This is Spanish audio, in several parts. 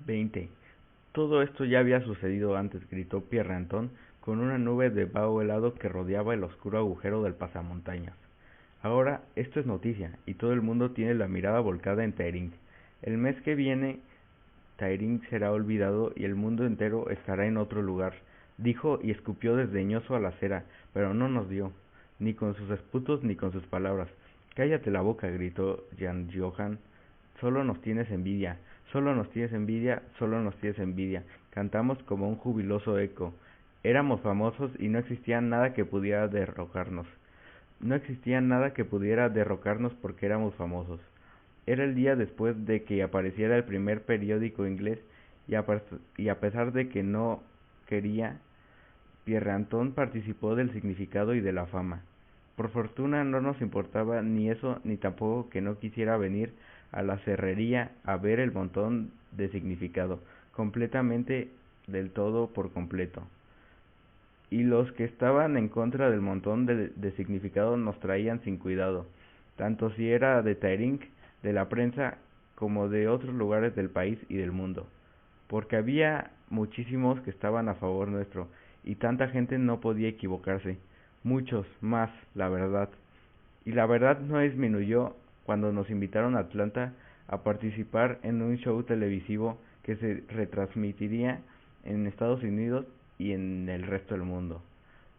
20. Todo esto ya había sucedido antes, gritó Pierre Anton, con una nube de vaho helado que rodeaba el oscuro agujero del pasamontañas. Ahora esto es noticia, y todo el mundo tiene la mirada volcada en Taering. El mes que viene, Taering será olvidado y el mundo entero estará en otro lugar, dijo y escupió desdeñoso a la acera, pero no nos dio, ni con sus esputos ni con sus palabras. Cállate la boca, gritó Jan Johann. Solo nos tienes envidia, solo nos tienes envidia, solo nos tienes envidia. Cantamos como un jubiloso eco. Éramos famosos y no existía nada que pudiera derrocarnos. No existía nada que pudiera derrocarnos porque éramos famosos. Era el día después de que apareciera el primer periódico inglés y a pesar de que no quería, Pierre Anton participó del significado y de la fama. Por fortuna no nos importaba ni eso ni tampoco que no quisiera venir a la cerrería a ver el montón de significado, completamente del todo por completo. Y los que estaban en contra del montón de significado nos traían sin cuidado, tanto si era de Taering, de la prensa, como de otros lugares del país y del mundo, porque había muchísimos que estaban a favor nuestro, y tanta gente no podía equivocarse, muchos más, la verdad. Y la verdad no disminuyó cuando nos invitaron a Atlanta a participar en un show televisivo que se retransmitiría en Estados Unidos y en el resto del mundo.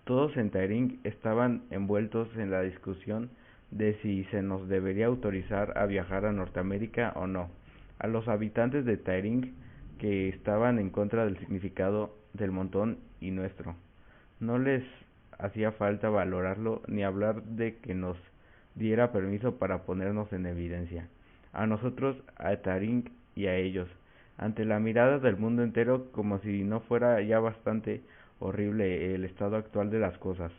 Todos en Taring estaban envueltos en la discusión de si se nos debería autorizar a viajar a Norteamérica o no. A los habitantes de Taring, que estaban en contra del significado del montón y nuestro, no les hacía falta valorarlo ni hablar de que nos diera permiso para ponernos en evidencia, a nosotros, a Taring y a ellos, ante la mirada del mundo entero, como si no fuera ya bastante horrible el estado actual de las cosas.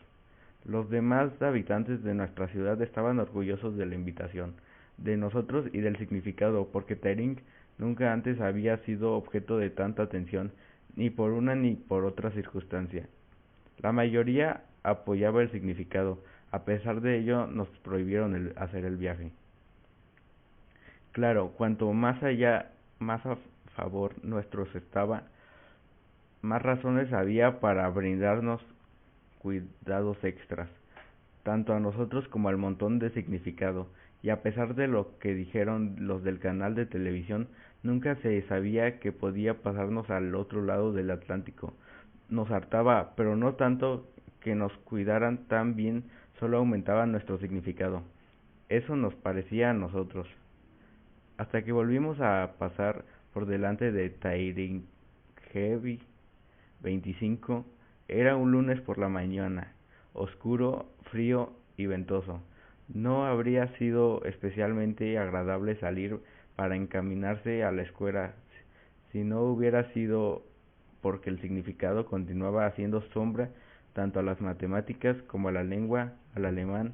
Los demás habitantes de nuestra ciudad estaban orgullosos de la invitación, de nosotros y del significado, porque Taring nunca antes había sido objeto de tanta atención, ni por una ni por otra circunstancia. La mayoría apoyaba el significado, a pesar de ello nos prohibieron hacer el viaje. Claro, cuanto más allá, más a favor nuestros estaba, más razones había para brindarnos cuidados extras, tanto a nosotros como al montón de significado, y a pesar de lo que dijeron los del canal de televisión, nunca se sabía que podía pasarnos al otro lado del Atlántico. Nos hartaba, pero no tanto que nos cuidaran tan bien, solo aumentaba nuestro significado. Eso nos parecía a nosotros. Hasta que volvimos a pasar por delante de Tairingevi 25, era un lunes por la mañana, oscuro, frío y ventoso. No habría sido especialmente agradable salir para encaminarse a la escuela si no hubiera sido porque el significado continuaba haciendo sombra tanto a las matemáticas como a la lengua, al alemán,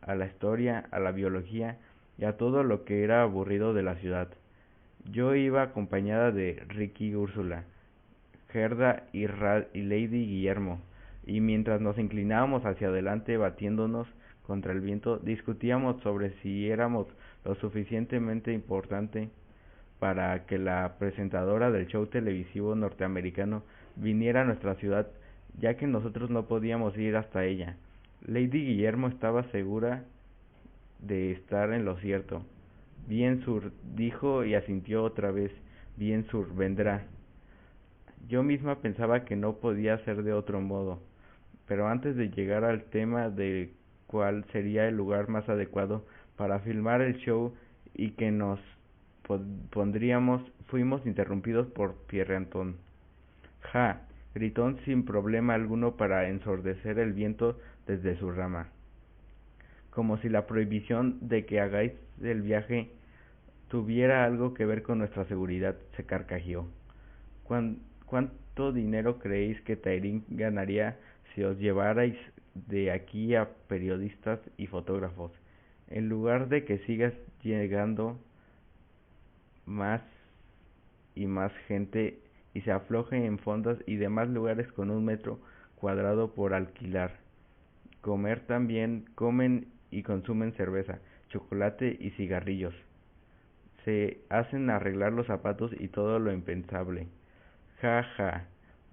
a la historia, a la biología y a todo lo que era aburrido de la ciudad. Yo iba acompañada de Ricky y Úrsula, Gerda y Lady Guillermo, y mientras nos inclinábamos hacia adelante batiéndonos contra el viento, discutíamos sobre si éramos lo suficientemente importante para que la presentadora del show televisivo norteamericano viniera a nuestra ciudad, ya que nosotros no podíamos ir hasta ella. Lady Guillermo estaba segura de estar en lo cierto. Bien Sur, dijo y asintió otra vez. Bien Sur, vendrá. Yo misma pensaba que no podía ser de otro modo, pero antes de llegar al tema de cuál sería el lugar más adecuado para filmar el show y que nos pondríamos, fuimos interrumpidos por Pierre Anton. Ja, gritó sin problema alguno para ensordecer el viento desde su rama, como si la prohibición de que hagáis el viaje tuviera algo que ver con nuestra seguridad, se carcajeó. ¿Cuánto dinero creéis que Taring ganaría si os llevarais de aquí a periodistas y fotógrafos, en lugar de que sigas llegando más y más gente y se afloje en fondas y demás lugares con 1 metro cuadrado por alquilar? Comer también, comen y consumen cerveza, chocolate y cigarrillos. se hacen arreglar los zapatos y todo lo impensable. Ja, ja.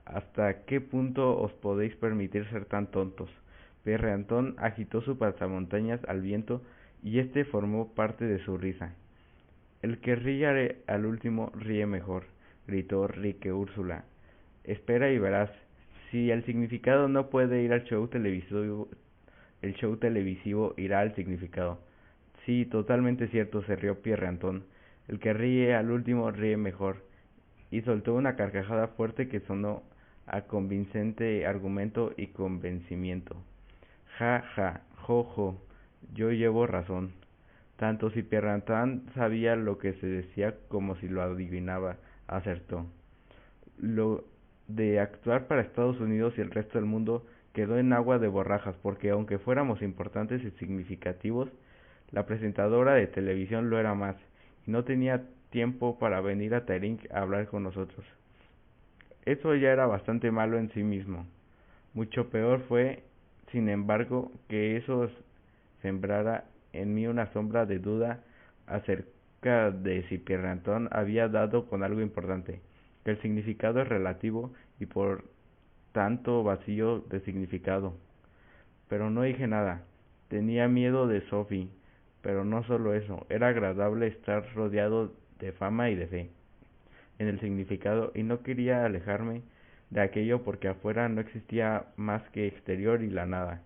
¿Hasta qué punto os podéis permitir ser tan tontos? Pierre Anton agitó su pasamontañas al viento y este formó parte de su risa. El que ríe al último ríe mejor, gritó Rique Úrsula. Espera y verás. Si el significado no puede ir al show televisivo, el show televisivo irá al significado. Sí, totalmente cierto, se rió Pierre Anton. El que ríe al último ríe mejor. Y soltó una carcajada fuerte que sonó a convincente argumento y convencimiento. Ja, ja, jo, jo, yo llevo razón. Tanto si Pierre Anton sabía lo que se decía como si lo adivinaba, acertó. Lo de actuar para Estados Unidos y el resto del mundo quedó en agua de borrajas, porque aunque fuéramos importantes y significativos, la presentadora de televisión lo era más, y no tenía tiempo para venir a Taring a hablar con nosotros. Eso ya era bastante malo en sí mismo. Mucho peor fue, sin embargo, que eso sembrara en mí una sombra de duda acerca de si Pierre Anton había dado con algo importante, que el significado es relativo y por tanto vacío de significado. Pero no dije nada. Tenía miedo de Sophie, pero no solo eso, era agradable estar rodeado de fama y de fe en el significado y no quería alejarme de aquello porque afuera no existía más que exterior y la nada.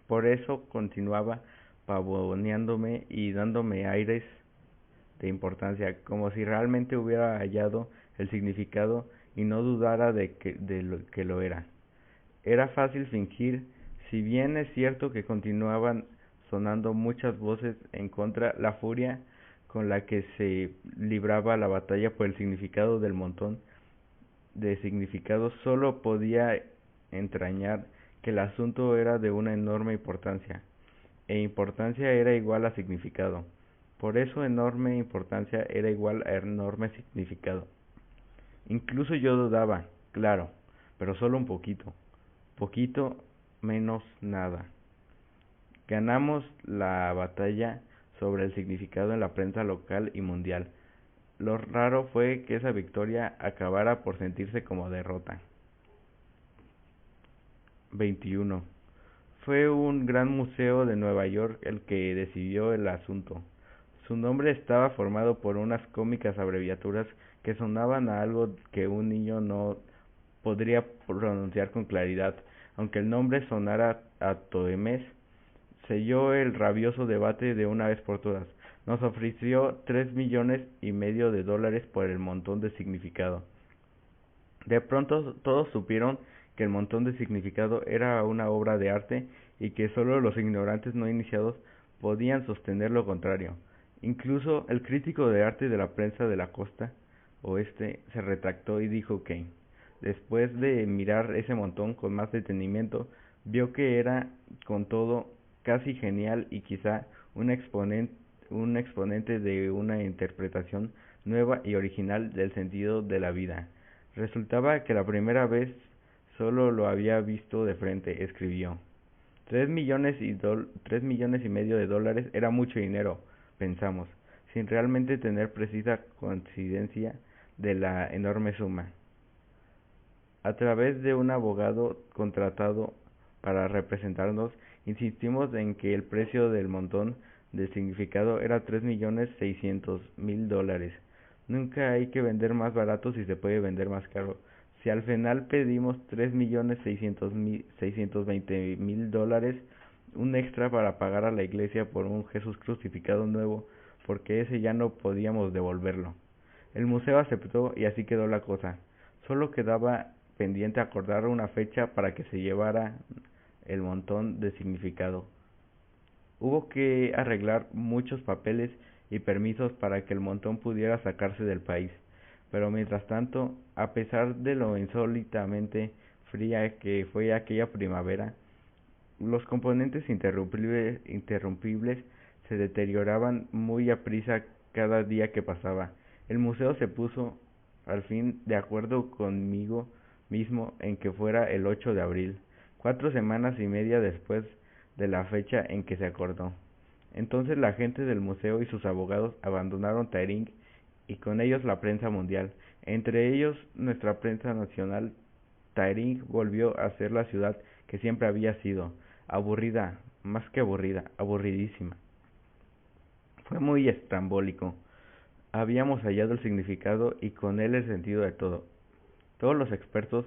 Por eso continuaba pavoneándome y dándome aires de importancia, como si realmente hubiera hallado el significado y no dudara de que lo era. Era fácil fingir, si bien es cierto que continuaban sonando muchas voces en contra, la furia con la que se libraba la batalla por el significado del montón de significados solo podía entrañar que el asunto era de una enorme importancia, e importancia era igual a significado. Por eso enorme importancia era igual a enorme significado. Incluso yo dudaba, claro, pero solo un poquito. Poquito menos nada. Ganamos la batalla sobre el significado en la prensa local y mundial. Lo raro fue que esa victoria acabara por sentirse como derrota. 21. Fue un gran museo de Nueva York el que decidió el asunto. Su nombre estaba formado por unas cómicas abreviaturas que sonaban a algo que un niño no podría pronunciar con claridad, aunque el nombre sonara a Toemes. Selló el rabioso debate de una vez por todas. Nos ofreció $3,500,000 por el montón de significado. De pronto todos supieron que el montón de significado era una obra de arte y que solo los ignorantes no iniciados podían sostener lo contrario. Incluso el crítico de arte de la prensa de la costa oeste se retractó y dijo que, después de mirar ese montón con más detenimiento, vio que era, con todo, casi genial y quizá un exponente de una interpretación nueva y original del sentido de la vida. Resultaba que la primera vez solo lo había visto de frente, escribió. 3,5 millones era mucho dinero, pensamos, sin realmente tener precisa conciencia de la enorme suma. A través de un abogado contratado para representarnos, insistimos en que el precio del montón de significado era $3,600,000. Nunca hay que vender más barato si se puede vender más caro. Si al final pedimos $3,620,000, un extra para pagar a la iglesia por un Jesús crucificado nuevo, porque ese ya no podíamos devolverlo. El museo aceptó y así quedó la cosa. Solo quedaba pendiente acordar una fecha para que se llevara el montón de significado. Hubo que arreglar muchos papeles y permisos para que el montón pudiera sacarse del país, pero mientras tanto, a pesar de lo insólitamente fría que fue aquella primavera, los componentes interrumpibles se deterioraban muy aprisa cada día que pasaba. El museo se puso, al fin, de acuerdo conmigo mismo en que fuera el 8 de abril, 4 semanas y media después de la fecha en que se acordó. Entonces la gente del museo y sus abogados abandonaron Taring y con ellos la prensa mundial, entre ellos nuestra prensa nacional. Taring volvió a ser la ciudad que siempre había sido, aburrida, más que aburrida, aburridísima. Fue muy estrambólico. Habíamos hallado el significado y con él el sentido de todo. Todos los expertos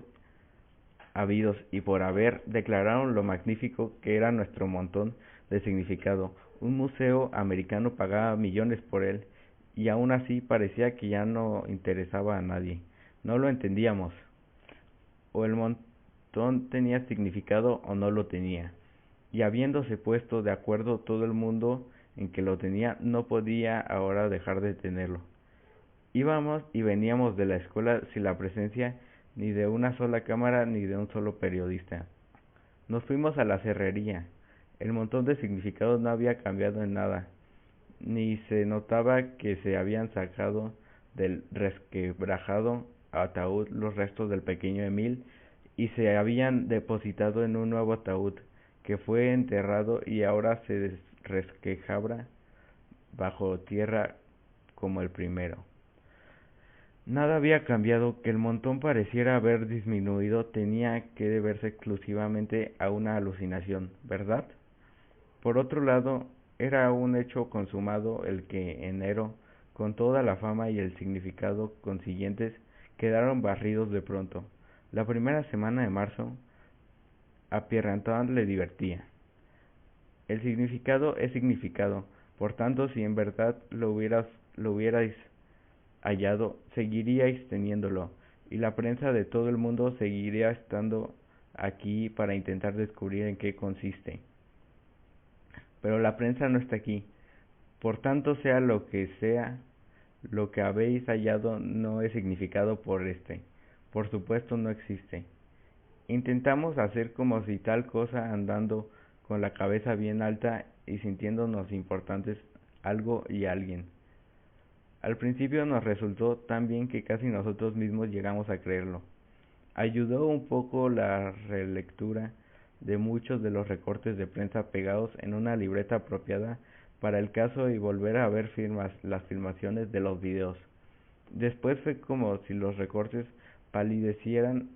habidos y por haber declararon lo magnífico que era nuestro montón de significado. Un museo americano pagaba millones por él y aún así parecía que ya no interesaba a nadie. No lo entendíamos. O el montón tenía significado o no lo tenía. Y habiéndose puesto de acuerdo todo el mundo en que lo tenía, no podía ahora dejar de tenerlo. Íbamos y veníamos de la escuela sin la presencia ni de una sola cámara ni de un solo periodista. Nos fuimos a la cerrería. El montón de significados no había cambiado en nada, ni se notaba que se habían sacado del resquebrajado ataúd los restos del pequeño Emil y se habían depositado en un nuevo ataúd que fue enterrado y ahora se resquebraja bajo tierra como el primero. Nada había cambiado. Que el montón pareciera haber disminuido tenía que deberse exclusivamente a una alucinación, ¿verdad? Por otro lado, era un hecho consumado el que enero, con toda la fama y el significado consiguientes, quedaron barridos de pronto. La primera semana de marzo a Pierre-Antoine le divertía. El significado es significado, por tanto, si en verdad lo hubierais hallado, seguiríais teniéndolo, y la prensa de todo el mundo seguiría estando aquí para intentar descubrir en qué consiste. Pero la prensa no está aquí, por tanto, sea, lo que habéis hallado no es significado por supuesto no existe. Intentamos hacer como si tal cosa andando con la cabeza bien alta y sintiéndonos importantes algo y alguien. Al principio nos resultó tan bien que casi nosotros mismos llegamos a creerlo. Ayudó un poco la relectura de muchos de los recortes de prensa pegados en una libreta apropiada para el caso y volver a ver las filmaciones de los videos. Después fue como si los recortes palidecieran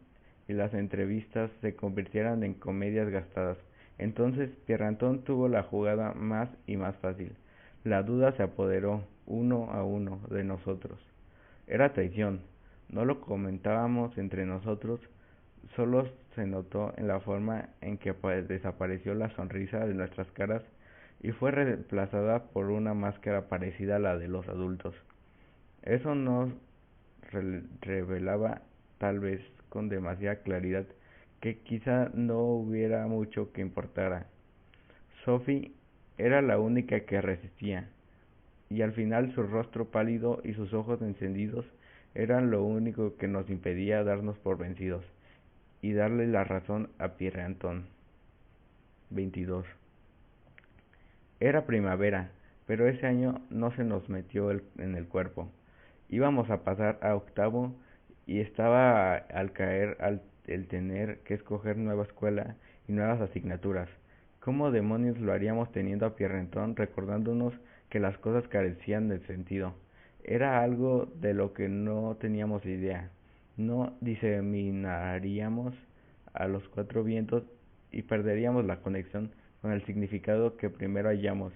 y las entrevistas se convirtieran en comedias gastadas. Entonces Pierrantón tuvo la jugada más y más fácil. La duda se apoderó, uno a uno, de nosotros. Era traición. No lo comentábamos entre nosotros, solo se notó en la forma en que desapareció la sonrisa de nuestras caras y fue reemplazada por una máscara parecida a la de los adultos. Eso nos revelaba, tal vez con demasiada claridad, que quizá no hubiera mucho que importara. Sophie era la única que resistía, y al final su rostro pálido y sus ojos encendidos eran lo único que nos impedía darnos por vencidos y darle la razón a Pierre-Antoine. 22. Era primavera, pero ese año no se nos metió en el cuerpo. Íbamos a pasar a octavo y estaba al caer el tener que escoger nueva escuela y nuevas asignaturas. ¿Cómo demonios lo haríamos teniendo a Pierrentón recordándonos que las cosas carecían de sentido? Era algo de lo que no teníamos idea. No diseminaríamos a los cuatro vientos y perderíamos la conexión con el significado que primero hallamos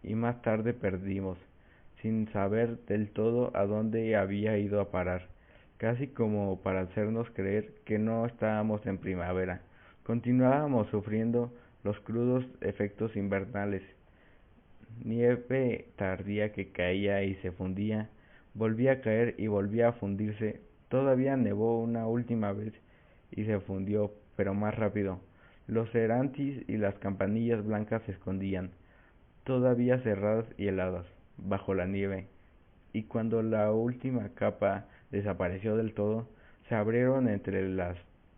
y más tarde perdimos, sin saber del todo a dónde había ido a parar, casi como para hacernos creer que no estábamos en primavera. Continuábamos sufriendo los crudos efectos invernales, nieve tardía que caía y se fundía, volvía a caer y volvía a fundirse. Todavía nevó una última vez y se fundió, pero más rápido. Los cerantis y las campanillas blancas se escondían, todavía cerradas y heladas, bajo la nieve, y cuando la última capa desapareció del todo, se abrieron entre las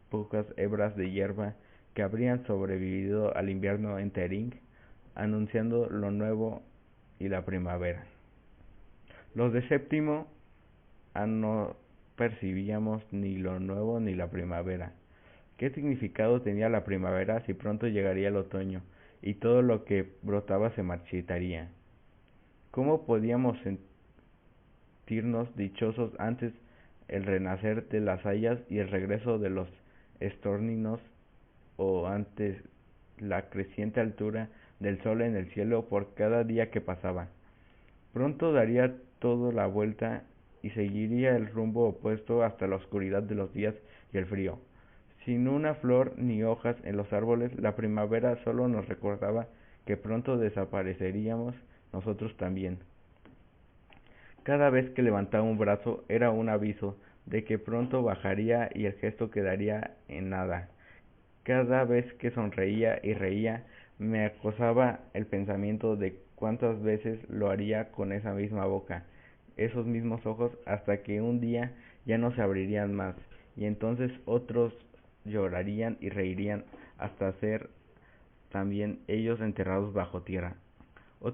pocas hebras de hierba que habrían sobrevivido al invierno en Tering, anunciando lo nuevo y la primavera. Los de séptimo no percibíamos ni lo nuevo ni la primavera. ¿Qué significado tenía la primavera si pronto llegaría el otoño? y todo lo que brotaba se marchitaría. ¿Cómo podíamos sentirnos dichosos antes el renacer de las hayas y el regreso de los estorninos, o antes la creciente altura del sol en el cielo por cada día que pasaba? Pronto daría todo la vuelta y seguiría el rumbo opuesto hasta la oscuridad de los días y el frío. Sin una flor ni hojas en los árboles, la primavera solo nos recordaba que pronto desapareceríamos nosotros también. Cada vez que levantaba un brazo era un aviso de que pronto bajaría y el gesto quedaría en nada. Cada vez que sonreía y reía, me acosaba el pensamiento de cuántas veces lo haría con esa misma boca, esos mismos ojos, hasta que un día ya no se abrirían más, y entonces otros llorarían y reirían hasta ser también ellos enterrados bajo tierra. O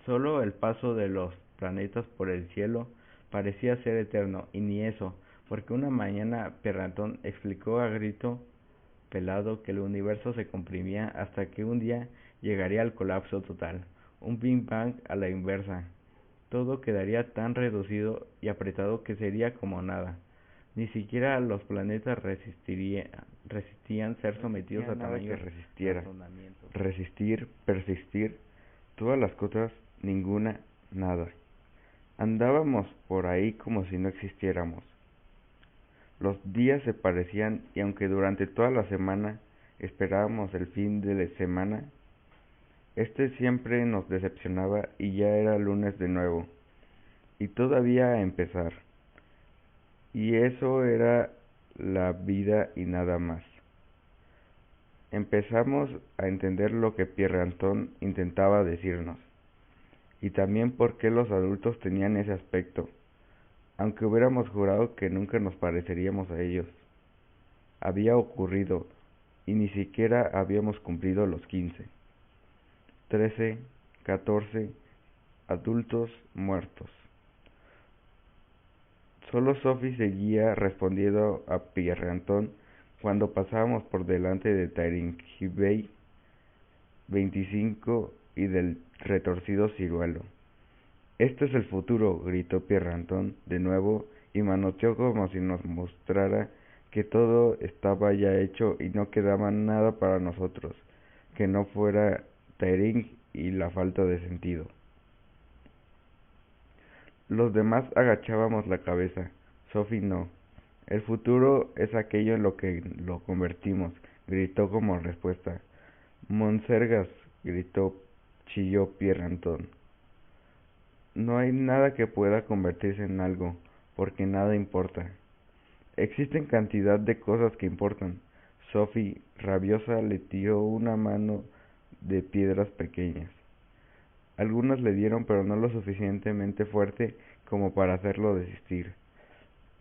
solo el paso de los planetas por el cielo parecía ser eterno, y ni eso, porque una mañana Perrantón explicó a grito pelado que el universo se comprimía hasta que un día llegaría al colapso total, un Big Bang a la inversa. Todo quedaría tan reducido y apretado que sería como nada. Ni siquiera los planetas resistían ser sometidos a tamaño que resistiera. Resistir, persistir, todas las cosas, ninguna, nada. Andábamos por ahí como si no existiéramos. Los días se parecían, y aunque durante toda la semana esperábamos el fin de la semana, este siempre nos decepcionaba y ya era lunes de nuevo, y todavía a empezar. Y eso era la vida y nada más. Empezamos a entender lo que Pierre Anton intentaba decirnos, y también por qué los adultos tenían ese aspecto, aunque hubiéramos jurado que nunca nos pareceríamos a ellos. Había ocurrido, y ni siquiera habíamos cumplido los 15, 13, 14, adultos muertos. Solo Sophie seguía respondiendo a Pierre Anton cuando pasábamos por delante de Taringhibey 25 y del retorcido ciruelo. Este es el futuro, gritó Pierre Anton de nuevo y manoteó como si nos mostrara que todo estaba ya hecho y no quedaba nada para nosotros, que no fuera Taring y la falta de sentido. Los demás agachábamos la cabeza, Sophie no. El futuro es aquello en lo que lo convertimos, gritó como respuesta. Monsergas, chilló Pierre Anton. No hay nada que pueda convertirse en algo, porque nada importa. Existen cantidad de cosas que importan. Sophie, rabiosa, le tiró una mano de piedras pequeñas. Algunas le dieron, pero no lo suficientemente fuerte como para hacerlo desistir.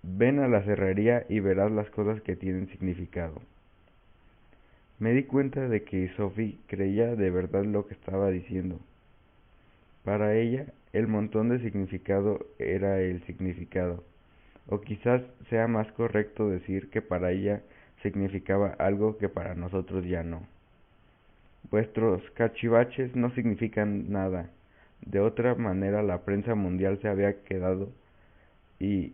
Ven a la cerrería y verás las cosas que tienen significado. Me di cuenta de que Sophie creía de verdad lo que estaba diciendo. Para ella, el montón de significado era el significado. O quizás sea más correcto decir que para ella significaba algo que para nosotros ya no. Vuestros cachivaches no significan nada. De otra manera la prensa mundial se había quedado y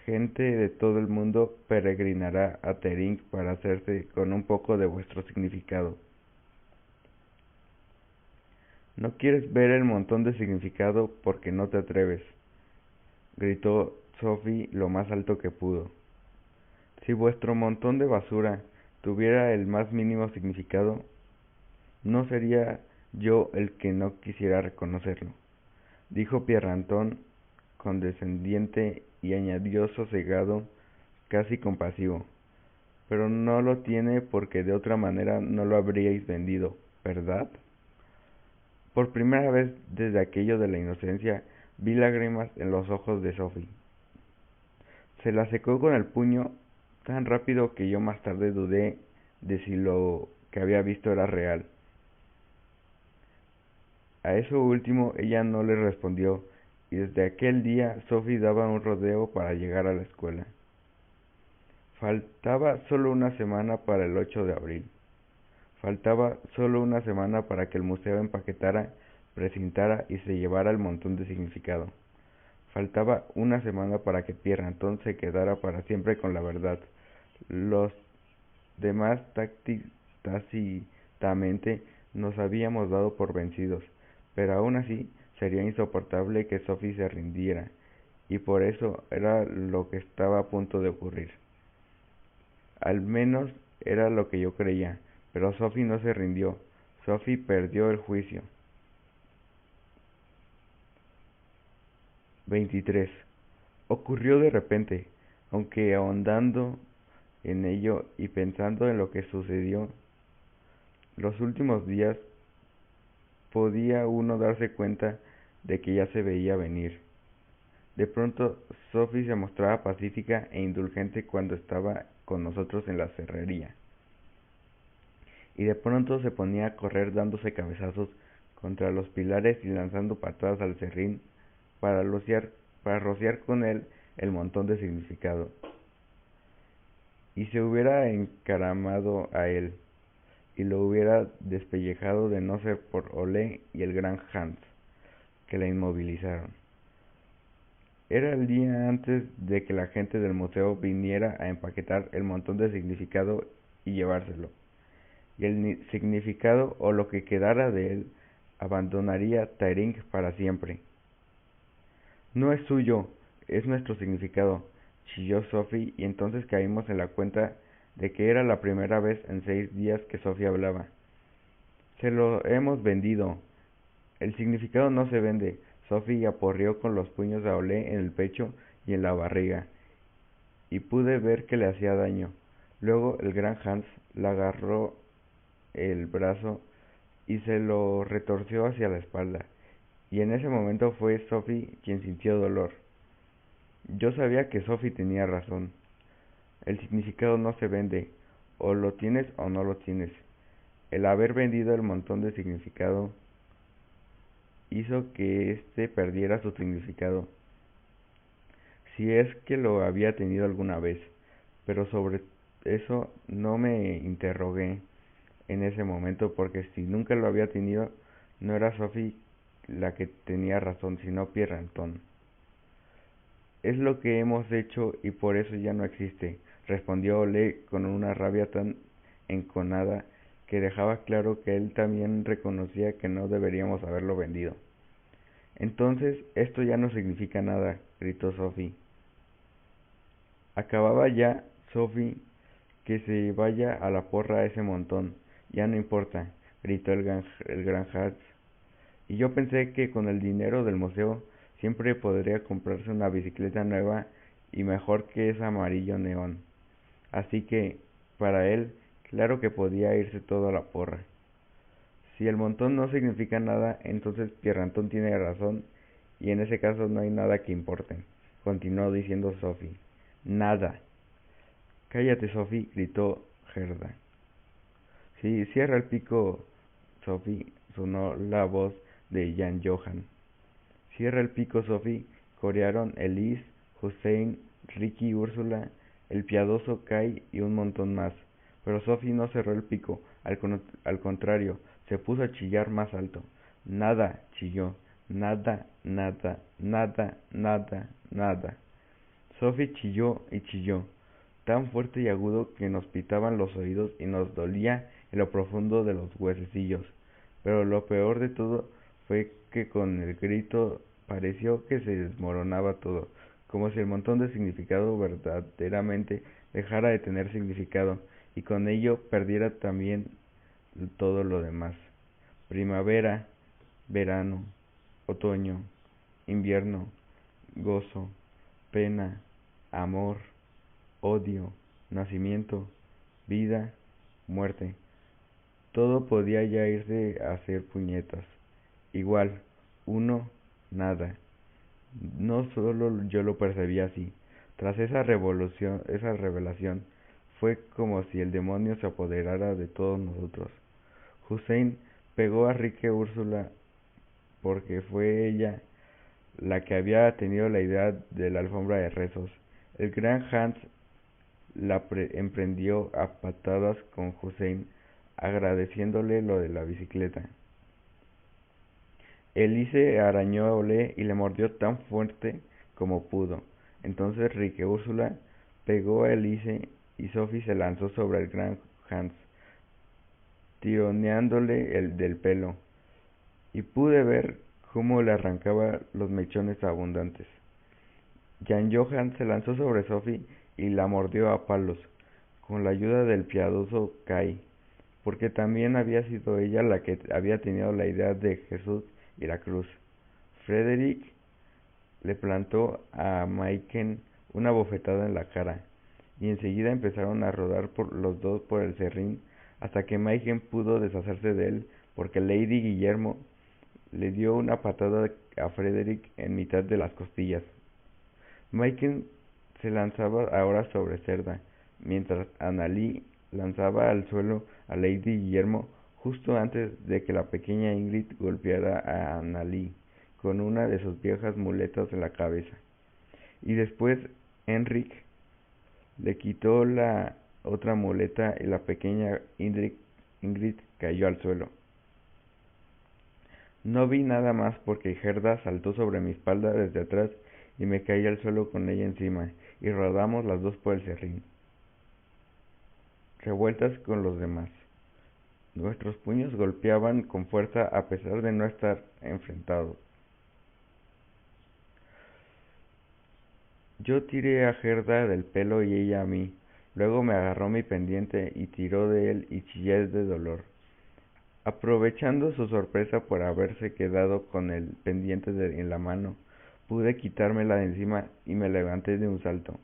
gente de todo el mundo peregrinará a Tering para hacerse con un poco de vuestro significado. No quieres ver el montón de significado porque no te atreves, gritó Sophie lo más alto que pudo. Si vuestro montón de basura tuviera el más mínimo significado, no sería yo el que no quisiera reconocerlo, dijo Pierre Anton condescendiente y añadió sosegado, casi compasivo. Pero no lo tiene porque de otra manera no lo habríais vendido, ¿verdad? Por primera vez desde aquello de la inocencia vi lágrimas en los ojos de Sophie. Se la secó con el puño tan rápido que yo más tarde dudé de si lo que había visto era real. A eso último ella no le respondió, y desde aquel día Sophie daba un rodeo para llegar a la escuela. Faltaba solo una semana para el 8 de abril. Faltaba solo una semana para que el museo empaquetara, presentara y se llevara el montón de significado. Faltaba una semana para que Pierre Anton se quedara para siempre con la verdad. Los demás tácitamente nos habíamos dado por vencidos, pero aún así sería insoportable que Sophie se rindiera, y por eso era lo que estaba a punto de ocurrir. Al menos era lo que yo creía, pero Sophie no se rindió. Sophie perdió el juicio. 23. Ocurrió de repente, aunque ahondando en ello y pensando en lo que sucedió los últimos días, podía uno darse cuenta de que ya se veía venir. De pronto, Sophie se mostraba pacífica e indulgente cuando estaba con nosotros en la cerrería, y de pronto se ponía a correr dándose cabezazos contra los pilares y lanzando patadas al serrín para rociar con él el montón de significado. Y se hubiera encaramado a él, y lo hubiera despellejado de no ser por Olé y el gran Hans, que la inmovilizaron. Era el día antes de que la gente del museo viniera a empaquetar el montón de significado y llevárselo. Y el significado, o lo que quedara de él, abandonaría Taring para siempre. No es suyo, es nuestro significado, chilló Sophie, y entonces caímos en la cuenta de que era la primera vez en 6 días que Sophie hablaba. Se lo hemos vendido. El significado no se vende. Sophie aporreó con los puños a Olé en el pecho y en la barriga, y pude ver que le hacía daño. Luego el gran Hans la agarró el brazo y se lo retorció hacia la espalda, y en ese momento fue Sophie quien sintió dolor. Yo sabía que Sophie tenía razón. El significado no se vende, o lo tienes o no lo tienes. El haber vendido el montón de significado hizo que éste perdiera su significado, si es que lo había tenido alguna vez, pero sobre eso no me interrogué en ese momento, porque si nunca lo había tenido, no era Sophie la que tenía razón, sino Pierre Anton. Es lo que hemos hecho y por eso ya no existe, respondió Olé con una rabia tan enconada que dejaba claro que él también reconocía que no deberíamos haberlo vendido. Entonces, esto ya no significa nada, gritó Sophie. Acababa ya, Sophie, que se vaya a la porra ese montón. Ya no importa, gritó el gran Hans. Y yo pensé que con el dinero del museo siempre podría comprarse una bicicleta nueva y mejor que ese amarillo neón. Así que, para él, claro que podía irse todo a la porra. Si el montón no significa nada, entonces Pierre Anton tiene razón, y en ese caso no hay nada que importe, continuó diciendo Sophie. Nada. Cállate, Sophie, gritó Gerda. Sí, cierra el pico, Sophie, sonó la voz de Jan Johan. Cierra el pico, Sophie, corearon Elise, Hussein, Ricky, Úrsula, el piadoso Kai y un montón más. Pero Sophie no cerró el pico, al contrario, se puso a chillar más alto. Nada, chilló, nada, nada, nada, nada, nada. Sophie chilló y chilló, tan fuerte y agudo que nos pitaban los oídos y nos dolía en lo profundo de los huesecillos. Pero lo peor de todo fue que con el grito pareció que se desmoronaba todo, como si el montón de significado verdaderamente dejara de tener significado, y con ello perdiera también todo lo demás. Primavera, verano, otoño, invierno, gozo, pena, amor, odio, nacimiento, vida, muerte. Todo podía ya irse a hacer puñetas. Igual, uno, nada. No solo yo lo percibía así. Tras esa revelación, fue como si el demonio se apoderara de todos nosotros. Hussein pegó a Rique Úrsula porque fue ella la que había tenido la idea de la alfombra de rezos. El gran Hans la emprendió a patadas con Hussein agradeciéndole lo de la bicicleta. Elise arañó a Olé y le mordió tan fuerte como pudo. Entonces Úrsula pegó a Elise y Sophie se lanzó sobre el gran Hans, tironeándole del pelo, y pude ver cómo le arrancaba los mechones abundantes. Jan Johann se lanzó sobre Sophie y la mordió a palos, con la ayuda del piadoso Kai, porque también había sido ella la que había tenido la idea de Jesús y la cruz. Frederick le plantó a Maiken una bofetada en la cara, y enseguida empezaron a rodar los dos por el serrín, hasta que Maiken pudo deshacerse de él, porque Lady Guillermo le dio una patada a Frederick en mitad de las costillas. Maiken se lanzaba ahora sobre Cerda, mientras Annalie lanzaba al suelo a Lady Guillermo justo antes de que la pequeña Ingrid golpeara a Annalie con una de sus viejas muletas en la cabeza. Y después Henrik le quitó la otra muleta y la pequeña Ingrid cayó al suelo. No vi nada más porque Gerda saltó sobre mi espalda desde atrás y me caí al suelo con ella encima, y rodamos las dos por el serrín, revueltas con los demás. Nuestros puños golpeaban con fuerza a pesar de no estar enfrentados. Yo tiré a Gerda del pelo y ella a mí. Luego me agarró mi pendiente y tiró de él y chillé de dolor. Aprovechando su sorpresa por haberse quedado con el pendiente en la mano, pude quitármela de encima y me levanté de un salto.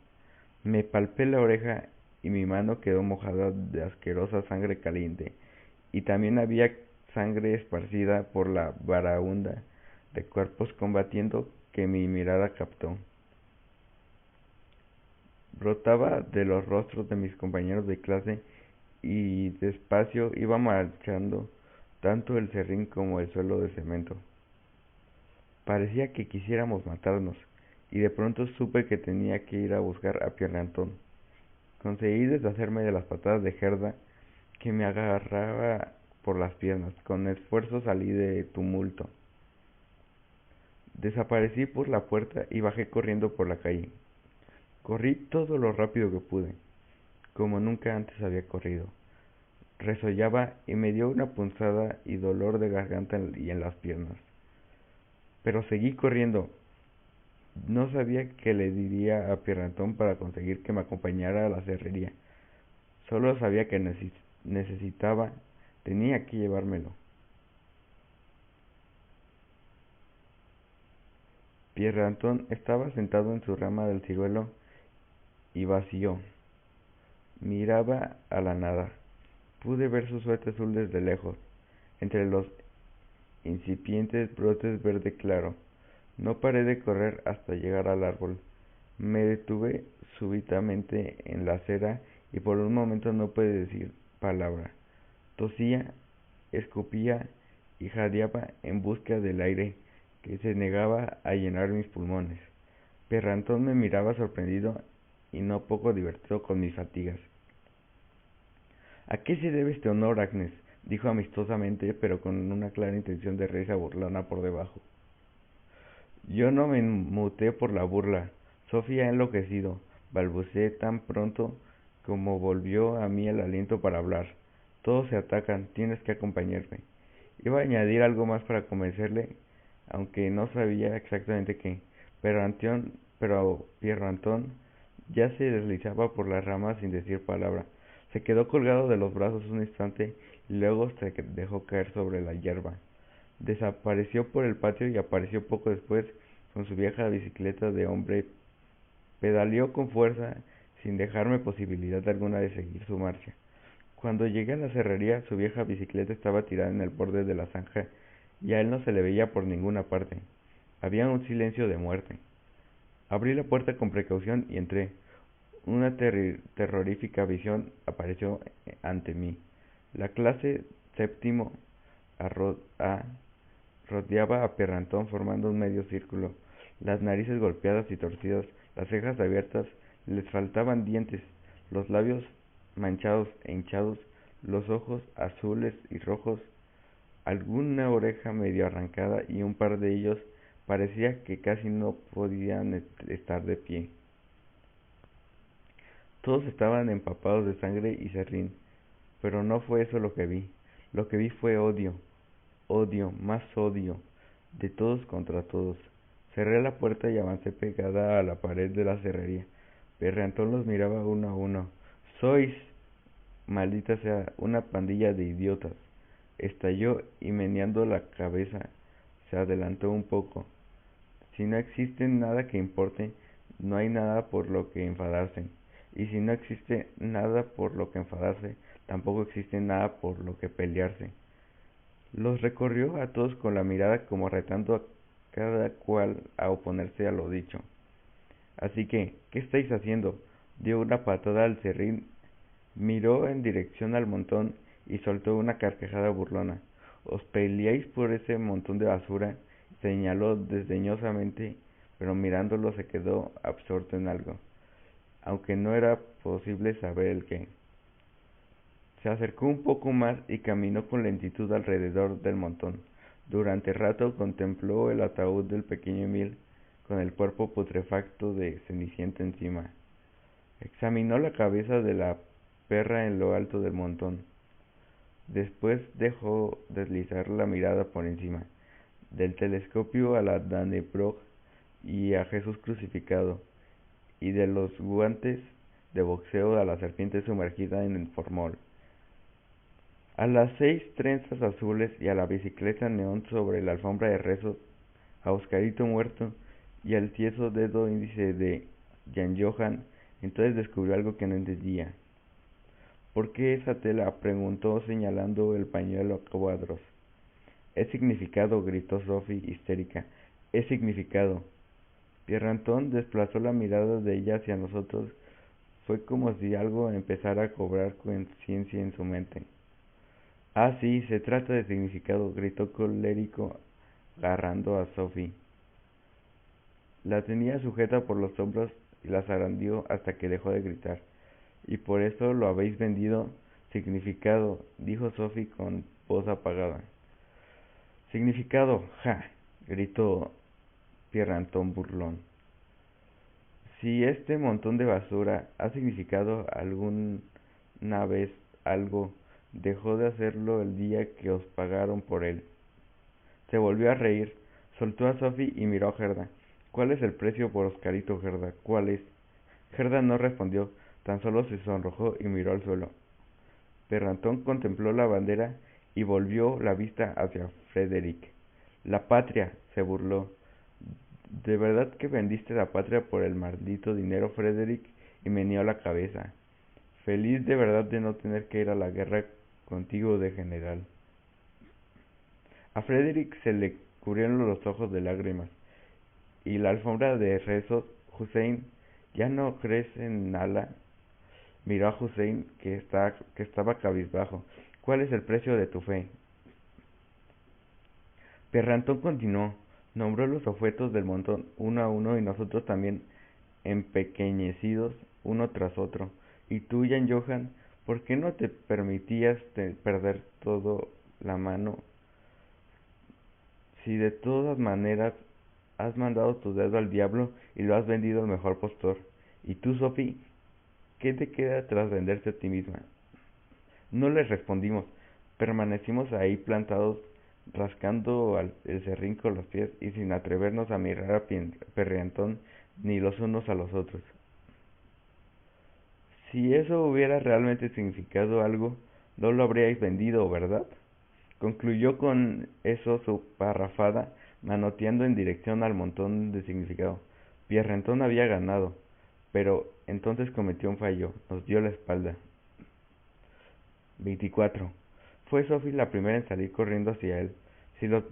Me palpé la oreja y mi mano quedó mojada de asquerosa sangre caliente, y también había sangre esparcida por la baraúnda de cuerpos combatiendo que mi mirada captó. Brotaba de los rostros de mis compañeros de clase y despacio iba marchando tanto el serrín como el suelo de cemento. Parecía que quisiéramos matarnos, y de pronto supe que tenía que ir a buscar a Pierre Anton. Conseguí deshacerme de las patadas de Gerda, que me agarraba por las piernas. Con esfuerzo salí de tumulto. Desaparecí por la puerta y bajé corriendo por la calle. Corrí todo lo rápido que pude, como nunca antes había corrido. Resollaba y me dio una punzada y dolor de garganta y en las piernas. Pero seguí corriendo. No sabía qué le diría a Pierre Anton para conseguir que me acompañara a la cerrería. Solo sabía que tenía que llevármelo. Pierre Anton estaba sentado en su rama del ciruelo y vacío. Miraba a la nada. Pude ver su suerte azul desde lejos, entre los incipientes brotes verde claro. No paré de correr hasta llegar al árbol. Me detuve súbitamente en la acera y por un momento no pude decir palabra. Tosía, escupía y jadeaba en busca del aire que se negaba a llenar mis pulmones. Pierre Anton me miraba sorprendido y no poco divertido con mis fatigas. ¿A qué se debe este honor, Agnes?, dijo amistosamente, pero con una clara intención de risa burlona por debajo. Yo no me muté por la burla. Sofía ha enloquecido, balbuceé tan pronto como volvió a mí el aliento para hablar. Todos se atacan, tienes que acompañarme. Iba a añadir algo más para convencerle, aunque no sabía exactamente qué, pero Pierre Anton ya se deslizaba por las ramas sin decir palabra. Se quedó colgado de los brazos un instante y luego se dejó caer sobre la hierba. Desapareció por el patio y apareció poco después con su vieja bicicleta de hombre. Pedaleó con fuerza sin dejarme posibilidad alguna de seguir su marcha. Cuando llegué a la cerrería, su vieja bicicleta estaba tirada en el borde de la zanja y a él no se le veía por ninguna parte. Había un silencio de muerte. Abrí la puerta con precaución y entré. Una terrorífica visión apareció ante mí. La clase séptimo A rodeaba a Pierre Anton formando un medio círculo, las narices golpeadas y torcidas, las cejas abiertas, les faltaban dientes, los labios manchados e hinchados, los ojos azules y rojos, alguna oreja medio arrancada y un par de ellos parecía que casi no podían estar de pie. Todos estaban empapados de sangre y serrín, pero no fue eso lo que vi. Lo que vi fue odio, odio, más odio, de todos contra todos. Cerré la puerta y avancé pegada a la pared de la cerrería. Perreantón los miraba uno a uno. Sois, maldita sea, una pandilla de idiotas. Estalló y meneando la cabeza se adelantó un poco. Si no existe nada que importe, no hay nada por lo que enfadarse. Y si no existe nada por lo que enfadarse, tampoco existe nada por lo que pelearse. Los recorrió a todos con la mirada como retando a cada cual a oponerse a lo dicho. Así que, ¿qué estáis haciendo? Dio una patada al serrín, miró en dirección al montón y soltó una carcajada burlona. ¿Os peleáis por ese montón de basura? Señaló desdeñosamente, pero mirándolo se quedó absorto en algo, aunque no era posible saber el qué. Se acercó un poco más y caminó con lentitud alrededor del montón. Durante rato contempló el ataúd del pequeño Emil, con el cuerpo putrefacto de Cenicienta encima. Examinó la cabeza de la perra en lo alto del montón. Después dejó deslizar la mirada por encima, del telescopio a la Dannebrog y a Jesús crucificado, y de los guantes de boxeo a la serpiente sumergida en el formol. A las 6 trenzas azules y a la bicicleta neón sobre la alfombra de rezos, a Oscarito muerto y al tieso dedo índice de Jan Johan, entonces descubrió algo que no entendía. ¿Por qué esa tela? Preguntó señalando el pañuelo a cuadros. Es significado, gritó Sophie histérica. Es significado. Pierrantón desplazó la mirada de ella hacia nosotros. Fue como si algo empezara a cobrar conciencia en su mente. Ah, sí, se trata de significado, gritó colérico, agarrando a Sophie. La tenía sujeta por los hombros y la zarandeó hasta que dejó de gritar. Y por eso lo habéis vendido. Significado, dijo Sophie con voz apagada. Significado, ja, gritó Pierrantón burlón. Si este montón de basura ha significado alguna vez algo, dejó de hacerlo el día que os pagaron por él. Se volvió a reír, soltó a Sophie y miró a Gerda. ¿Cuál es el precio por Oscarito, Gerda? ¿Cuál es? Gerda no respondió, tan solo se sonrojó y miró al suelo. Pierrantón contempló la bandera y volvió la vista hacia Frederick. La patria, se burló. ¿De verdad que vendiste la patria por el maldito dinero, Frederick? Y meneó la cabeza. Feliz de verdad de no tener que ir a la guerra contigo de general. A Frederick se le cubrieron los ojos de lágrimas. Y la alfombra de rezos, Hussein, ¿ya no crees en Allah? Miró a Hussein, que estaba cabizbajo. ¿Cuál es el precio de tu fe? Perrantón continuó. Nombró los objetos del montón uno a uno y nosotros también empequeñecidos uno tras otro. Y tú, Jan Johan, ¿por qué no te permitías perder todo la mano? Si de todas maneras has mandado tu dedo al diablo y lo has vendido al mejor postor. Y tú, Sophie, ¿qué te queda tras venderte a ti misma? No les respondimos. Permanecimos ahí plantados, rascando el serrín con los pies y sin atrevernos a mirar a Perriantón ni los unos a los otros. Si eso hubiera realmente significado algo, no lo habríais vendido, ¿verdad? Concluyó con eso su parrafada, manoteando en dirección al montón de significado. Pierrentón había ganado, pero entonces cometió un fallo, nos dio la espalda. 24. Fue Sophie la primera en salir corriendo hacia él. Si los,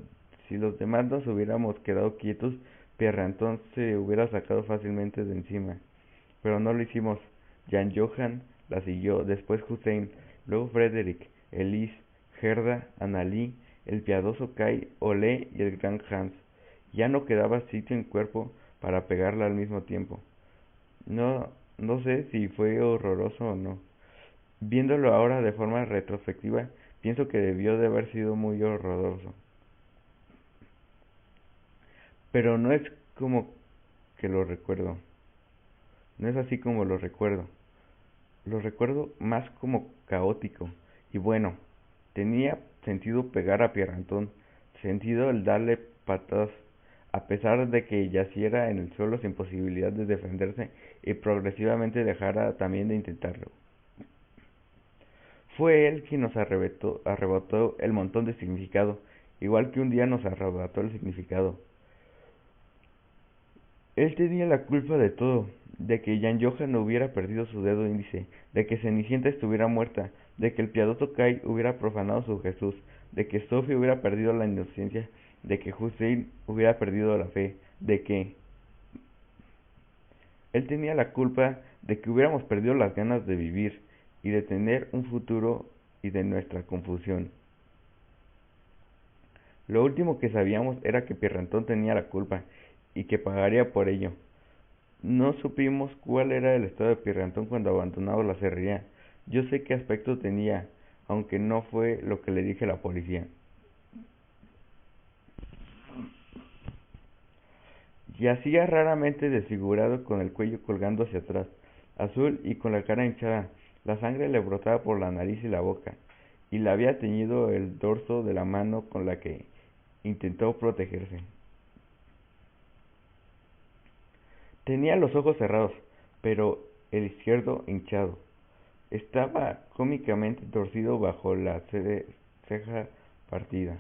si los demás nos hubiéramos quedado quietos, Pierrentón se hubiera sacado fácilmente de encima. Pero no lo hicimos. Jan Johan la siguió, después Hussein, luego Frederick, Elise, Gerda, Annalí, el piadoso Kai, Olé y el gran Hans. Ya no quedaba sitio en cuerpo para pegarla al mismo tiempo. No sé si fue horroroso o no. Viéndolo ahora de forma retrospectiva, pienso que debió de haber sido muy horroroso. Pero no es como que lo recuerdo. No es así como lo recuerdo. Lo recuerdo más como caótico. Y bueno, tenía sentido pegar a Pierrantón, sentido el darle patadas, a pesar de que yaciera en el suelo sin posibilidad de defenderse y progresivamente dejara también de intentarlo. Fue él quien nos arrebató el montón de significado, igual que un día nos arrebató el significado. Él tenía la culpa de todo, de que Jan Johan hubiera perdido su dedo índice, de que Cenicienta estuviera muerta, de que el piadoso Kai hubiera profanado su Jesús, de que Sophie hubiera perdido la inocencia, de que Hussein hubiera perdido la fe, de que él tenía la culpa de que hubiéramos perdido las ganas de vivir y de tener un futuro y de nuestra confusión. Lo último que sabíamos era que Pierrentón tenía la culpa y que pagaría por ello. No supimos cuál era el estado de Pierrentón cuando abandonaba la cerrería. Yo sé qué aspecto tenía, aunque no fue lo que le dije a la policía. Yacía raramente desfigurado con el cuello colgando hacia atrás, azul y con la cara hinchada. La sangre le brotaba por la nariz y la boca, y le había teñido el dorso de la mano con la que intentó protegerse. Tenía los ojos cerrados, pero el izquierdo hinchado. Estaba cómicamente torcido bajo la ceja partida.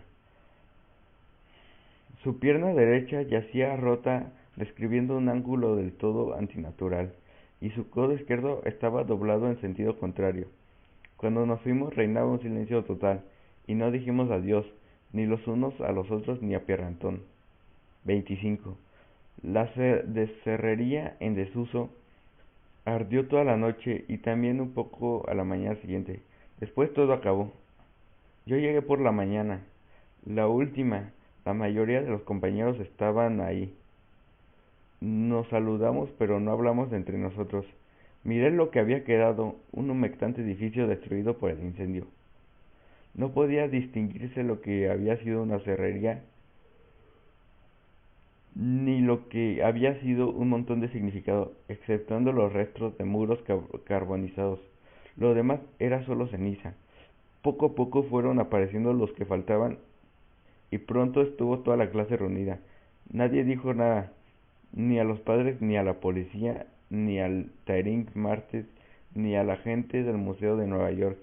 Su pierna derecha yacía rota, describiendo un ángulo del todo antinatural, y su codo izquierdo estaba doblado en sentido contrario. Cuando nos fuimos reinaba un silencio total, y no dijimos adiós, ni los unos a los otros ni a Pierrantón. 25. La cerrería en desuso ardió toda la noche y también un poco a la mañana siguiente. Después todo acabó. Yo llegué por la mañana, la última. La mayoría de los compañeros estaban ahí. Nos saludamos, pero no hablamos entre nosotros. Miré lo que había quedado, un humectante edificio destruido por el incendio. No podía distinguirse lo que había sido una cerrería, ni lo que había sido un montón de significado, exceptuando los restos de muros carbonizados. Lo demás era solo ceniza. Poco a poco fueron apareciendo los que faltaban y pronto estuvo toda la clase reunida. Nadie dijo nada, ni a los padres, ni a la policía, ni al Taring Martes, ni a la gente del Museo de Nueva York.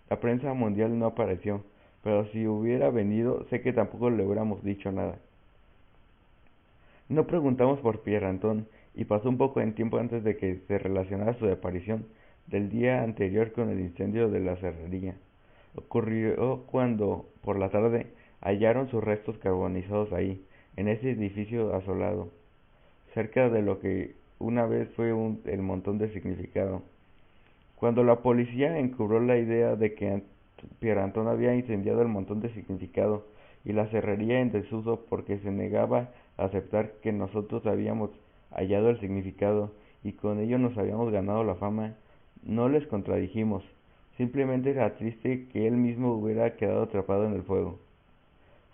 La prensa mundial no apareció, pero si hubiera venido, sé que tampoco le hubiéramos dicho nada. No preguntamos por Pierrantón, y pasó un poco de tiempo antes de que se relacionara su desaparición del día anterior con el incendio de la cerrería. Ocurrió cuando, por la tarde, hallaron sus restos carbonizados ahí, en ese edificio asolado, cerca de lo que una vez fue el montón de significado. Cuando la policía encubrió la idea de que Pierrantón había incendiado el montón de significado y la cerrería en desuso porque se negaba a aceptar que nosotros habíamos hallado el significado y con ello nos habíamos ganado la fama, no les contradijimos. Simplemente era triste que él mismo hubiera quedado atrapado en el fuego.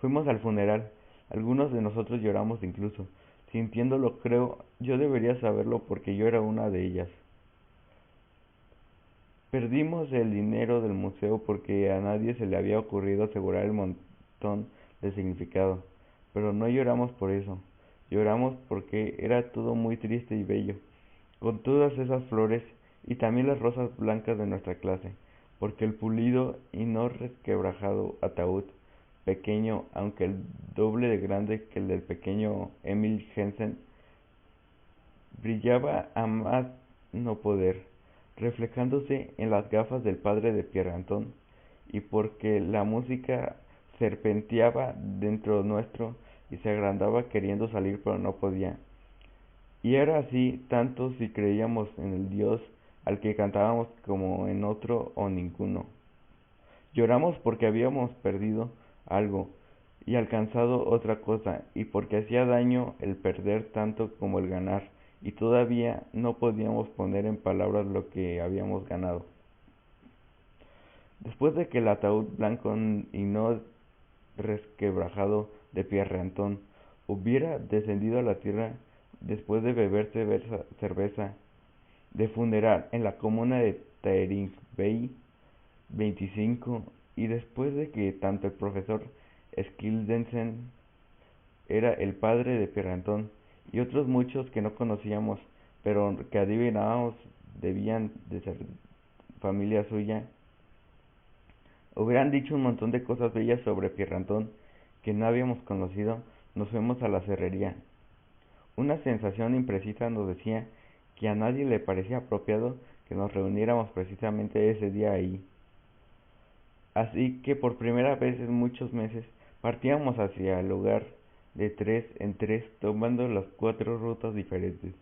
Fuimos al funeral. Algunos de nosotros lloramos incluso. Sintiéndolo, creo, yo debería saberlo porque yo era una de ellas. Perdimos el dinero del museo porque a nadie se le había ocurrido asegurar el montón de significado. Pero no lloramos por eso. Lloramos porque era todo muy triste y bello, con todas esas flores y también las rosas blancas de nuestra clase, porque el pulido y no resquebrajado ataúd, pequeño aunque el doble de grande que el del pequeño Emil Jensen, brillaba a más no poder, reflejándose en las gafas del padre de Pierrantón, y porque la música serpenteaba dentro nuestro y se agrandaba queriendo salir pero no podía. Y era así tanto si creíamos en el Dios al que cantábamos como en otro o ninguno. Lloramos porque habíamos perdido algo y alcanzado otra cosa, y porque hacía daño el perder tanto como el ganar, y todavía no podíamos poner en palabras lo que habíamos ganado. Después de que el ataúd blanco y no resquebrajado de Pierre Anton hubiera descendido a la tierra después de beber cerveza de funeral en la comuna de Taringbey 25, y después de que tanto el profesor Skildensen era el padre de Pierre Anton y otros muchos que no conocíamos pero que adivinábamos debían de ser familia suya, hubieran dicho un montón de cosas bellas sobre Pierre Anton que no habíamos conocido, nos fuimos a la cerrería. Una sensación imprecisa nos decía que a nadie le parecía apropiado que nos reuniéramos precisamente ese día ahí. Así que por primera vez en muchos meses partíamos hacia el lugar de tres en tres, tomando las 4 rutas diferentes.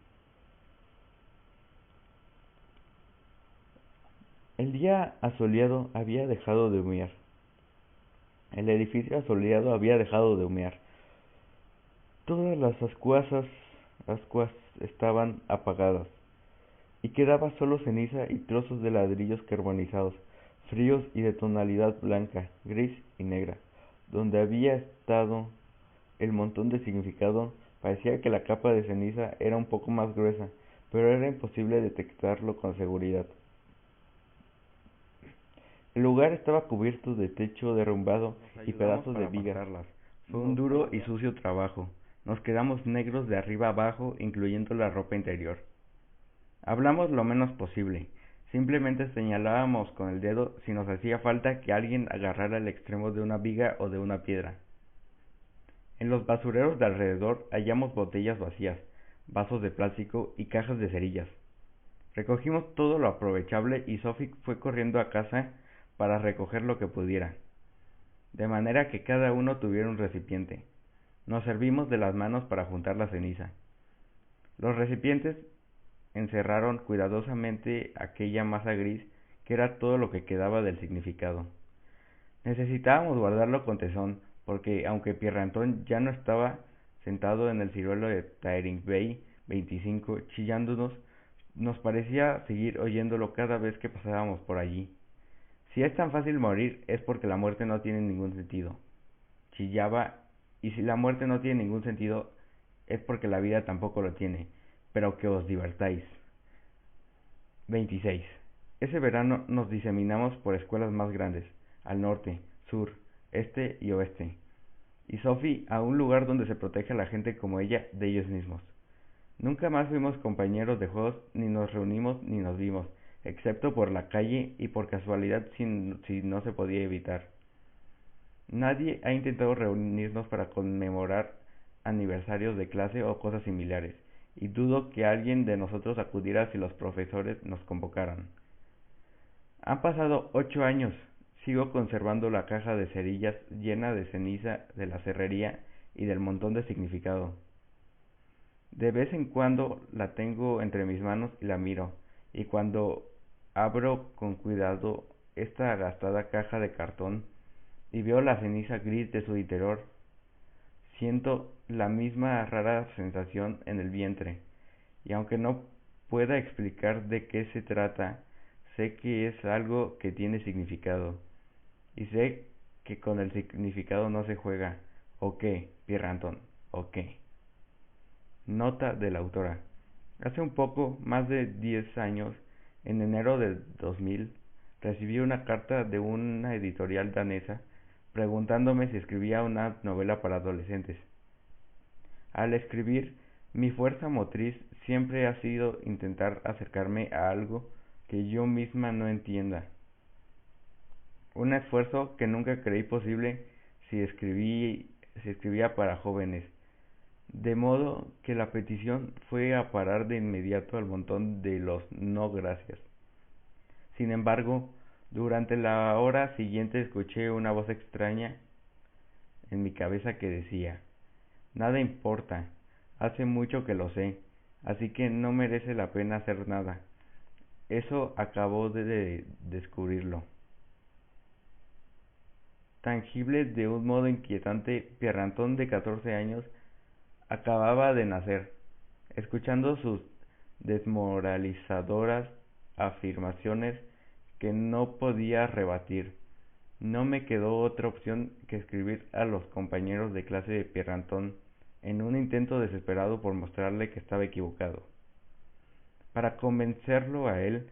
El día asoleado había dejado de humear. El edificio asoleado había dejado de humear. Todas las ascuas estaban apagadas, y quedaba solo ceniza y trozos de ladrillos carbonizados, fríos y de tonalidad blanca, gris y negra. Donde había estado el montón de significado, parecía que la capa de ceniza era un poco más gruesa, pero era imposible detectarlo con seguridad. El lugar estaba cubierto de techo derrumbado y pedazos de vigas. Fue un duro y sucio trabajo. Nos quedamos negros de arriba abajo, incluyendo la ropa interior. Hablamos lo menos posible. Simplemente señalábamos con el dedo si nos hacía falta que alguien agarrara el extremo de una viga o de una piedra. En los basureros de alrededor hallamos botellas vacías, vasos de plástico y cajas de cerillas. Recogimos todo lo aprovechable y Sophie fue corriendo a casa para recoger lo que pudiera, de manera que cada uno tuviera un recipiente. Nos servimos de las manos para juntar la ceniza. Los recipientes encerraron cuidadosamente aquella masa gris que era todo lo que quedaba del significado. Necesitábamos guardarlo con tesón, porque aunque Pierre Anton ya no estaba sentado en el ciruelo de Taringbey 25 chillándonos, nos parecía seguir oyéndolo cada vez que pasábamos por allí. Si es tan fácil morir es porque la muerte no tiene ningún sentido, chillaba, y si la muerte no tiene ningún sentido es porque la vida tampoco lo tiene, pero que os divertáis. 26. Ese verano nos diseminamos por escuelas más grandes, al norte, sur, este y oeste, y Sophie a un lugar donde se protege a la gente como ella de ellos mismos. Nunca más fuimos compañeros de juegos, ni nos reunimos ni nos vimos, excepto por la calle y por casualidad si no se podía evitar. Nadie ha intentado reunirnos para conmemorar aniversarios de clase o cosas similares, y dudo que alguien de nosotros acudiera si los profesores nos convocaran. Han pasado 8 años, sigo conservando la caja de cerillas llena de ceniza de la cerrería y del montón de significado. De vez en cuando la tengo entre mis manos y la miro, y cuando abro con cuidado esta agastada caja de cartón y veo la ceniza gris de su interior, siento la misma rara sensación en el vientre, y aunque no pueda explicar de qué se trata, sé que es algo que tiene significado, y sé que con el significado no se juega. ¿O qué, Pierre Anton? ¿O qué? Nota de la autora. Hace un poco más de 10 años, en enero de 2000, recibí una carta de una editorial danesa preguntándome si escribía una novela para adolescentes. Al escribir, mi fuerza motriz siempre ha sido intentar acercarme a algo que yo misma no entienda. Un esfuerzo que nunca creí posible si escribía para jóvenes. De modo que la petición fue a parar de inmediato al montón de los no gracias. Sin embargo, durante la hora siguiente escuché una voz extraña en mi cabeza que decía: nada importa, hace mucho que lo sé, así que no merece la pena hacer nada. Eso acabó de descubrirlo. Tangible de un modo inquietante, Pierre Anton, de 14 años, acababa de nacer. Escuchando sus desmoralizadoras afirmaciones que no podía rebatir. No me quedó otra opción que escribir a los compañeros de clase de Pierre Anton en un intento desesperado por mostrarle que estaba equivocado, para convencerlo a él,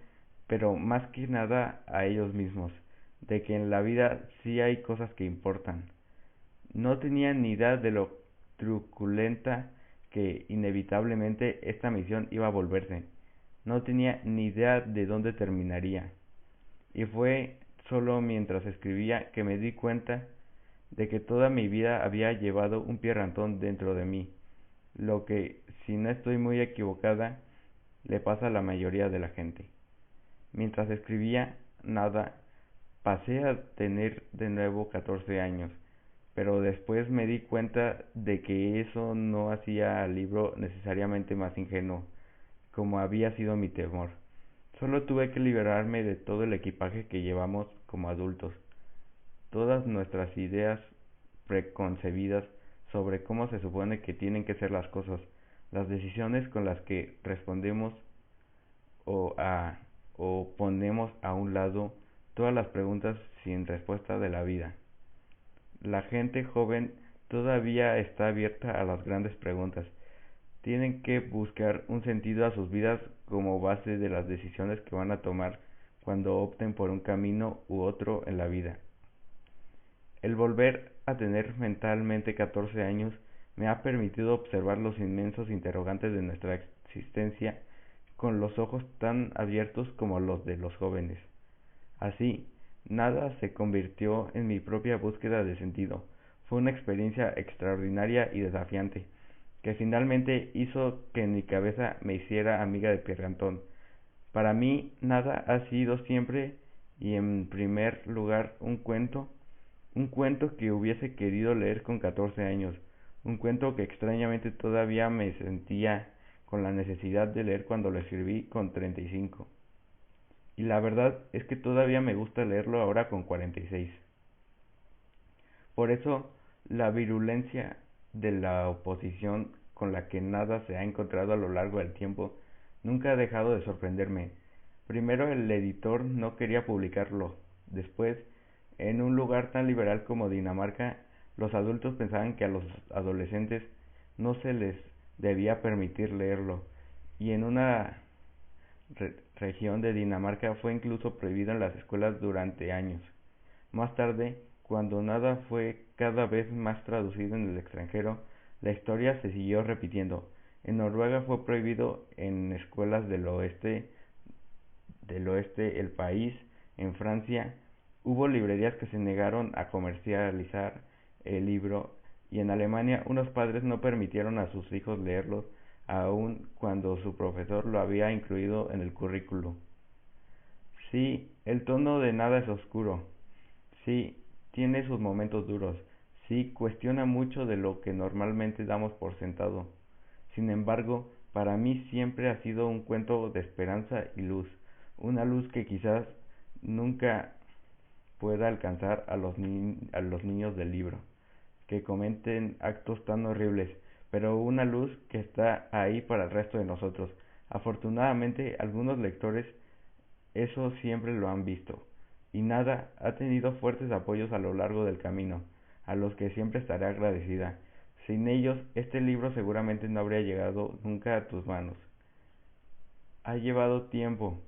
pero más que nada a ellos mismos, de que en la vida sí hay cosas que importan. No tenía ni idea de lo truculenta que inevitablemente esta misión iba a volverse. No tenía ni idea de dónde terminaría. Y fue solo mientras escribía que me di cuenta de que toda mi vida había llevado un Pierre Anton dentro de mí, lo que, si no estoy muy equivocada, le pasa a la mayoría de la gente. Mientras escribía nada, pasé a tener de nuevo 14 años, pero después me di cuenta de que eso no hacía al libro necesariamente más ingenuo, como había sido mi temor. Solo tuve que liberarme de todo el equipaje que llevamos como adultos, todas nuestras ideas preconcebidas sobre cómo se supone que tienen que ser las cosas, las decisiones con las que respondemos o, a, o ponemos a un lado todas las preguntas sin respuesta de la vida. La gente joven todavía está abierta a las grandes preguntas. Tienen que buscar un sentido a sus vidas como base de las decisiones que van a tomar cuando opten por un camino u otro en la vida. El volver a tener mentalmente 14 años me ha permitido observar los inmensos interrogantes de nuestra existencia con los ojos tan abiertos como los de los jóvenes. Así, nada se convirtió en mi propia búsqueda de sentido. Fue una experiencia extraordinaria y desafiante, que finalmente hizo que en mi cabeza me hiciera amiga de Pierre Anton. Para mí, nada ha sido siempre y en primer lugar un cuento que hubiese querido leer con 14 años, un cuento que extrañamente todavía me sentía con la necesidad de leer cuando lo escribí con 35. Y la verdad es que todavía me gusta leerlo ahora con 46. Por eso, la virulencia de la oposición con la que nada se ha encontrado a lo largo del tiempo nunca ha dejado de sorprenderme. Primero el editor no quería publicarlo. Después, en un lugar tan liberal como Dinamarca, los adultos pensaban que a los adolescentes no se les debía permitir leerlo. Y en una región de Dinamarca fue incluso prohibido en las escuelas durante años. Más tarde, cuando nada fue cada vez más traducido en el extranjero, la historia se siguió repitiendo. En Noruega fue prohibido en escuelas del oeste el país. En Francia hubo librerías que se negaron a comercializar el libro, y en Alemania unos padres no permitieron a sus hijos leerlo aun cuando su profesor lo había incluido en el currículo. Sí, el tono de nada es oscuro. Sí, tiene sus momentos duros. Sí, cuestiona mucho de lo que normalmente damos por sentado. Sin embargo, para mí siempre ha sido un cuento de esperanza y luz. Una luz que quizás nunca pueda alcanzar a los niños del libro, que cometen actos tan horribles, pero una luz que está ahí para el resto de nosotros. Afortunadamente, algunos lectores eso siempre lo han visto, y nada ha tenido fuertes apoyos a lo largo del camino, a los que siempre estaré agradecida. Sin ellos, este libro seguramente no habría llegado nunca a tus manos. Ha llevado tiempo,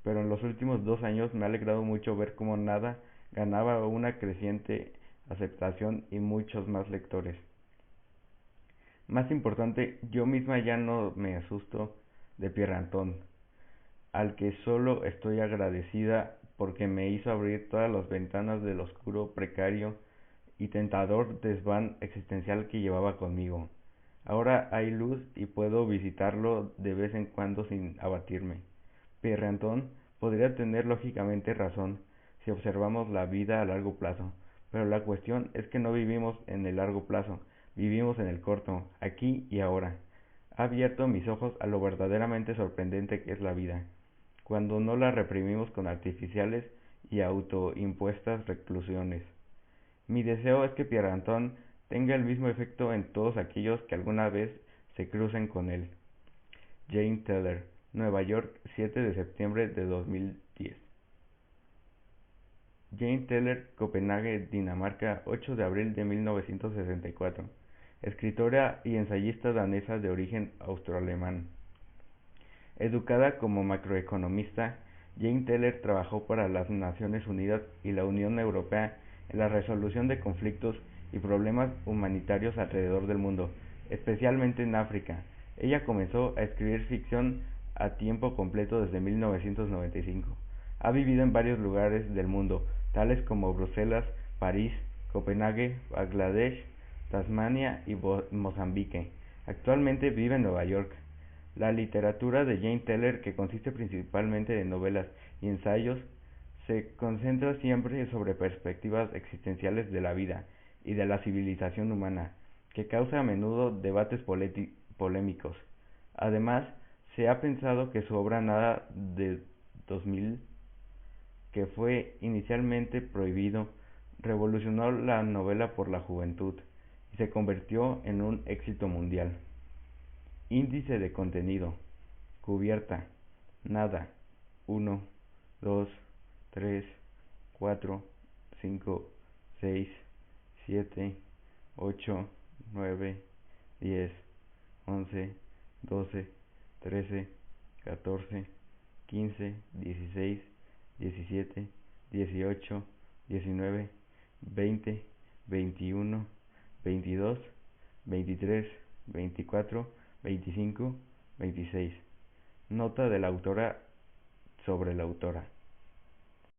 pero en los últimos 2 años me ha alegrado mucho ver cómo nada ganaba una creciente aceptación y muchos más lectores. Más importante, yo misma ya no me asusto de Pierre Anton, al que solo estoy agradecida porque me hizo abrir todas las ventanas del oscuro, precario y tentador desván existencial que llevaba conmigo. Ahora hay luz y puedo visitarlo de vez en cuando sin abatirme. Pierre Anton podría tener lógicamente razón si observamos la vida a largo plazo, pero la cuestión es que no vivimos en el largo plazo, vivimos en el corto, aquí y ahora. Ha abierto mis ojos a lo verdaderamente sorprendente que es la vida, cuando no la reprimimos con artificiales y autoimpuestas reclusiones. Mi deseo es que Pierre Anton tenga el mismo efecto en todos aquellos que alguna vez se crucen con él. Jane Teller, Nueva York, 7 de septiembre de 2010. Jane Teller, Copenhague, Dinamarca, 8 de abril de 1964. Escritora y ensayista danesa de origen austroalemán. Educada como macroeconomista, Jane Teller trabajó para las Naciones Unidas y la Unión Europea en la resolución de conflictos y problemas humanitarios alrededor del mundo, especialmente en África. Ella comenzó a escribir ficción a tiempo completo desde 1995. Ha vivido en varios lugares del mundo, tales como Bruselas, París, Copenhague, Bangladesh, Tasmania y Mozambique. Actualmente vive en Nueva York. La literatura de Jane Teller, que consiste principalmente de novelas y ensayos, se concentra siempre sobre perspectivas existenciales de la vida y de la civilización humana, que causa a menudo debates polémicos. Además, se ha pensado que su obra Nada de 2000, que fue inicialmente prohibido, revolucionó la novela por la juventud y se convirtió en un éxito mundial. Índice de contenido. Cubierta. Nada. 1, 2, 3, 4, 5, 6, 7, 8, 9, 10, 11, 12, 13, 14, 15, 16, 17, 18, 19, 20, 21, 22, 23, 24, 25, 26. Nota de la autora sobre la autora.